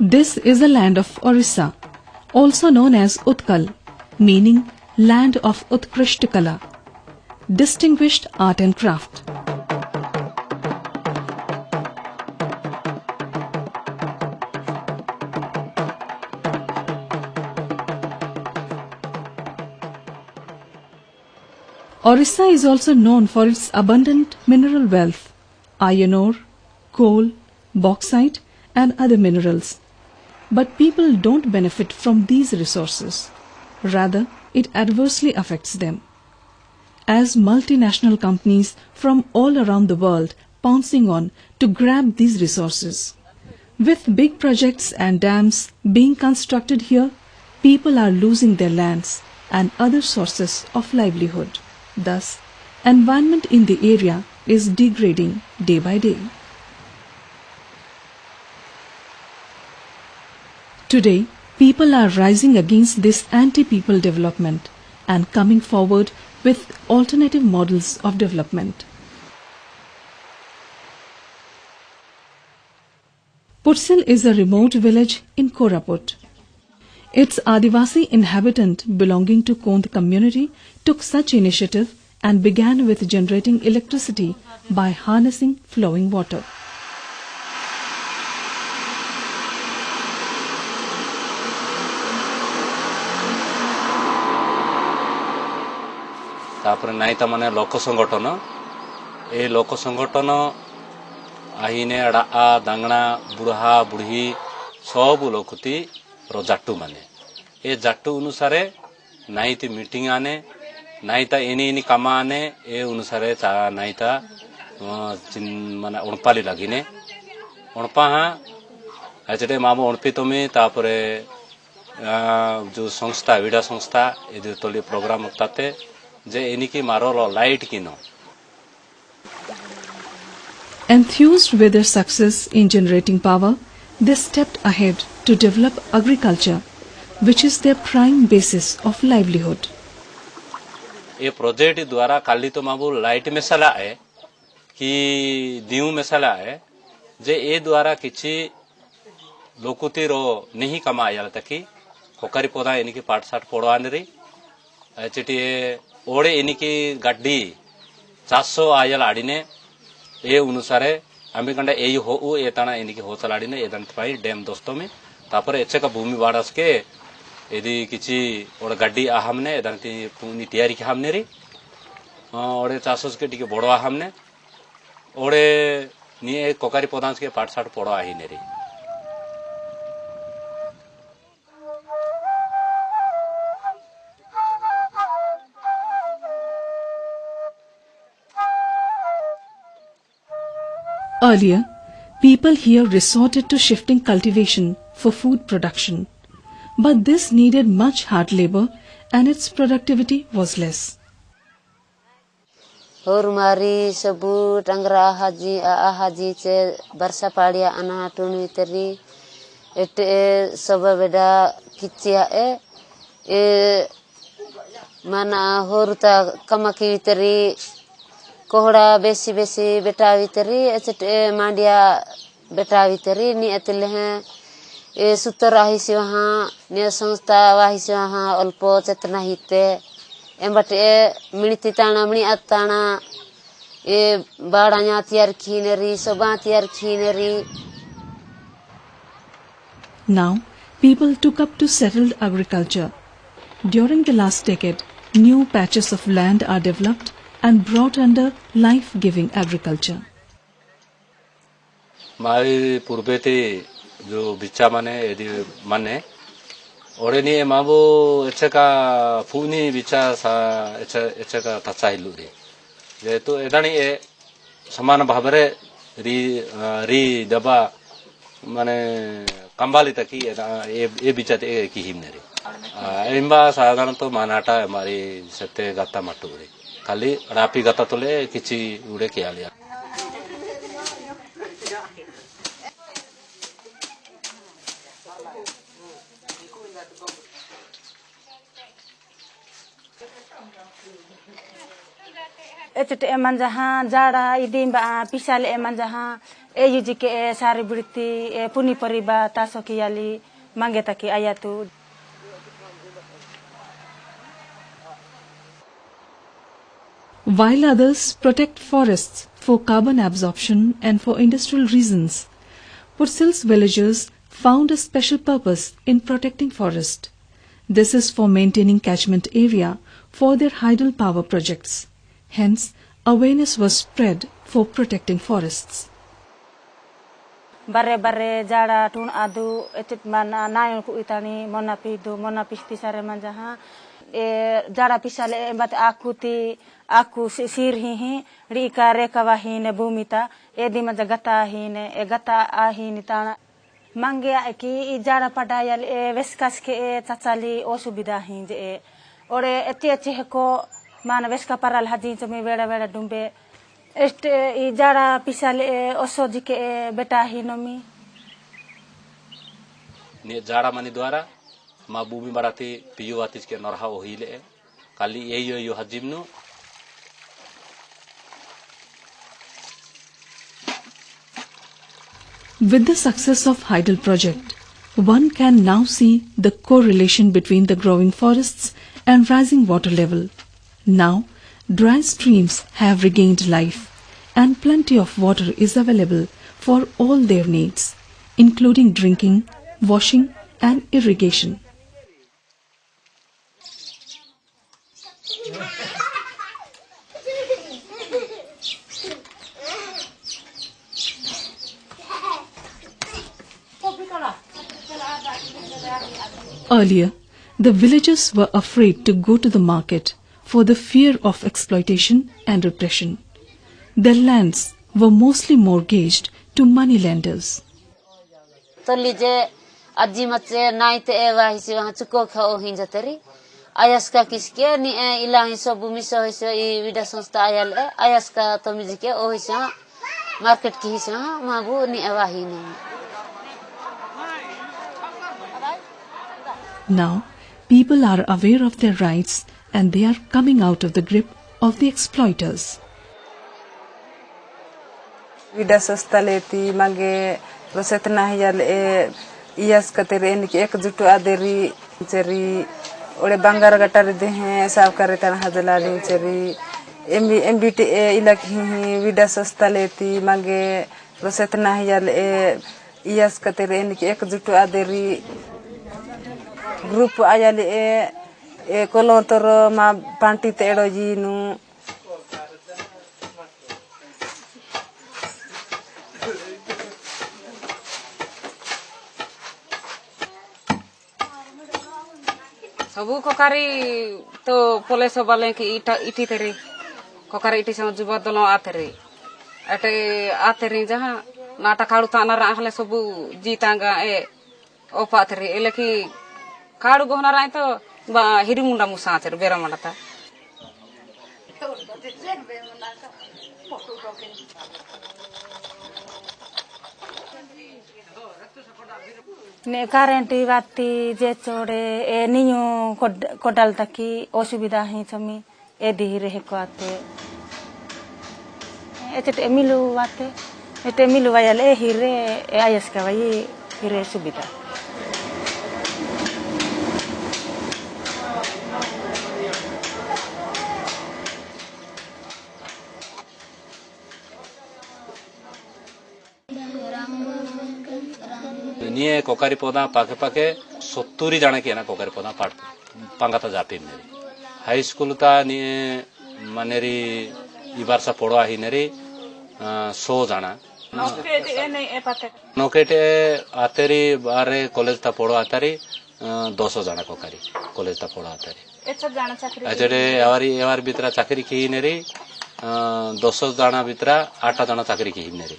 This is the land of Orissa, also known as Utkal, meaning land of Utkrishta Kala, distinguished art and craft. Orissa is also known for its abundant mineral wealth, iron ore, coal, bauxite and other minerals. But people don't benefit from these resources. Rather, it adversely affects them. As multinational companies from all around the world pouncing on to grab these resources. With big projects and dams being constructed here, people are losing their lands and other sources of livelihood. Thus, environment in the area is degrading day by day. Today, people are rising against this anti-people development and coming forward with alternative models of development. Putsil is a remote village in Koraput. Its Adivasi inhabitant belonging to Kond community took such initiative and began with generating electricity by harnessing flowing water. तापर नाई ता माने लोक संगठन ए लोक संगठन आहिने अड़ा दांगना बुढ़ा बुढ़ी सब लोकती रो जाट्टू माने ए जाट्टू अनुसारे नाई ती मीटिंग आने नाई ता एनी कामा आने ए अनुसारे नाई ता माने उणपाली लागिने उणपा हाँ एचडे मामो उणपी तोमी तापरे जो संस्था विडा संस्था ए तोली प्रोग्राम उताते जे इनकी मारो लाइट किनो. Enthused with their success in generating power, they stepped ahead to develop agriculture, which is their prime basis of livelihood. ये प्रोजेक्ट द्वारा काली तो माबू लाइट मेसाला है कि दिउ मेसाला है जे ए द्वारा किछि लोकुती रो नहीं कमाया तकी कोकारी पौधा इनकी पाठ साठ पड़वाने री चिटी ओड़े इनकी गड्डी 400 आयल आड़ीने ए अनुसारे आम्ही कंडा ए हो ए ताना इनकी होसल आड़ीने एदंत पाई डैम दोस्तों में तापर एचे का भूमि बाड़स के यदि किसी ओड़ गड्डी आहमने एदंती पुनी तैयारी के हमने री ओड़े 400 के टिके बड़वा हमने ओड़े निये कोकारी पौधांस के पाठ साठ पड़वा ही नेरी. Earlier, people here resorted to shifting cultivation for food production, but this needed much hard labor and its productivity was less. Hormari sabu tangra haji che barsa padia ana tunu teri ete sababeda kicia e mana horuta kamaki teri कोहड़ा बेसी बेसी बेटा वितरी ऐसे मांडिया बेटा वितरी नी अतले हैं ए सुतर आही से वहाँ ने संस्था वाही से वहाँ अल्पो चेतना हिते एम बटे मिणिती ताना मिणी अताना ए बाड़ाया तैयार खीनेरी सबा तैयार खीनेरी. Now, people took up to settled agriculture. During the last decade, new patches of land are developed and brought under life-giving agriculture. मारी पूर्वेती जो बिच्चा माने यदि माने ओरे नहीं माबो ऐसे का फूनी बिच्चा सा ऐसे का तच्चा हिलू रे जे तो एदानी ए समान भावरे री दबा माने कंबाली तकी ए बिच्चा ते की हिमने रे इम्बा साधारण तो मानाटा हमारी सत्य गाता मटू रे खाली रापी गाता तोले किसी उड़े किया लिया. एचटे एमन जहाँ जाड़ा इदिम बा पिसाले एमन जहाँ yuji ke sari beriti puni periba tasoki yali mangetaki ayatu. While others protect forests for carbon absorption and for industrial reasons, Pursils villagers found a special purpose in protecting forest. This is for maintaining catchment area for their hydropower projects. Hence, awareness was spread for protecting forests. Bare jara tun adu etit mana nayon ku itani mona pisti sare manjaha jara pisale embat aku sirhi rika rekawahi ne bumita edi majagata hine gata ahini tana mange ki jara padayal veskas ke chachali osubida hin je ore eti heko mana veska paral haji chami beda dumbe este jara pisale osoji ke beta hinomi ne jara mani dwara ma bumi barati piyu atis ke norha ohile kali yo hajimnu. With the success of Hydel project, one can now see the correlation between the growing forests and rising water level. Now, dry streams have regained life and plenty of water is available for all their needs, including drinking, washing and irrigation. Earlier, the villagers were afraid to go to the market for the fear of exploitation and repression. Their lands were mostly mortgaged to moneylenders. Tolije aji mace naite ewa hisi wahan cuko khao hinjateri ayaska kiske ni ilahi sobu miso hiso I vida sonsta ayal ayaska tomizike o hisa market ki hisa mabu ni ewa hini. Now, people are aware of their rights and they are coming out of the grip of the exploiters. Vida sostaleti mange rosetna hiyal iyas katere enik ekjutu aderi cheri ore bangar gatari de hain saaf kare tan hajalali cheri MBT ilaki vida sostaleti mange rosetna hiyal iyas katere enik ekjutu aderi group ayali kolontor ma panti tedo jinu सबु कोकारी तो police वाले की इटी तेरी कोकारी इटी से जुबा दलो आतेरी अटे आतेरी जहां नाटा खाड़ू ताना रहले सबु जीतांगा ओपा तेरी एले की खाड़ू गोहना राय तो हिरी मुंडा मुसा आचर बेरा मानता ne current wati je chode niño kodal taki osubida hi chami edi rehe ko ate ete emilu wate ete emilu wayale hire ayas ka wayi hire subida निये कोकारी पौधा पाके 70 जाने के ना कोकारी पौधा पांगाता जापी मेरी हाई स्कूल ता निये मनेरी इबार सा पढ़वा ही नेरी 100 जाना नोकेटे आतेरी बारे कॉलेज ता पढ़वा आतारी 200 जाना कोकारी कॉलेज ता पढ़वा आतारी अजरे एवारी बितरा चाकरी की नेरी 200 जाना बितरा 8 जाना चाकरी की नेरी